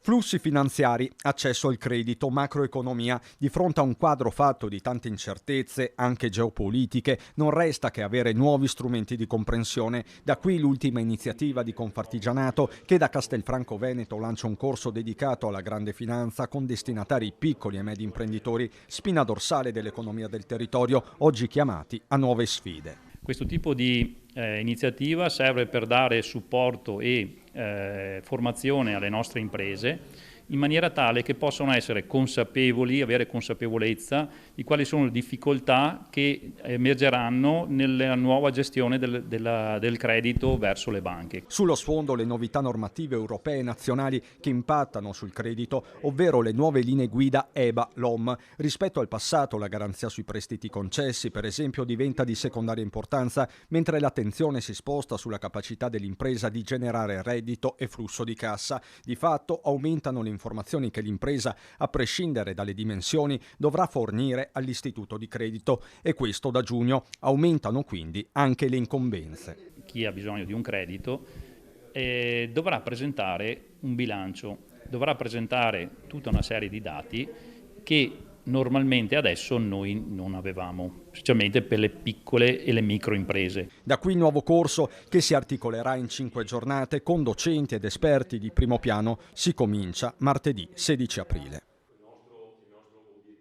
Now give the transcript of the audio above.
Flussi finanziari, accesso al credito, macroeconomia. Di fronte a un quadro fatto di tante incertezze, anche geopolitiche, non resta che avere nuovi strumenti di comprensione. Da qui l'ultima iniziativa di Confartigianato, che da Castelfranco Veneto lancia un corso dedicato alla grande finanza con destinatari piccoli e medi imprenditori, spina dorsale dell'economia del territorio, oggi chiamati a nuove sfide. Questo tipo di iniziativa serve per dare supporto e formazione alle nostre imprese in maniera tale che possano essere consapevoli, avere consapevolezza di quali sono le difficoltà che emergeranno nella nuova gestione del credito verso le banche. Sullo sfondo le novità normative europee e nazionali che impattano sul credito, ovvero le nuove linee guida EBA-LOM. Rispetto al passato la garanzia sui prestiti concessi, per esempio, diventa di secondaria importanza, mentre l'attenzione si sposta sulla capacità dell'impresa di generare reddito e flusso di cassa. Di fatto aumentano le informazioni che l'impresa, a prescindere dalle dimensioni, dovrà fornire all'istituto di credito, e questo da giugno. Aumentano quindi anche le incombenze. Chi ha bisogno di un credito dovrà presentare un bilancio, dovrà presentare tutta una serie di dati che normalmente adesso noi non avevamo, specialmente per le piccole e le microimprese. Da qui il nuovo corso, che si articolerà in 5 giornate con docenti ed esperti di primo piano. Si comincia martedì 16 aprile.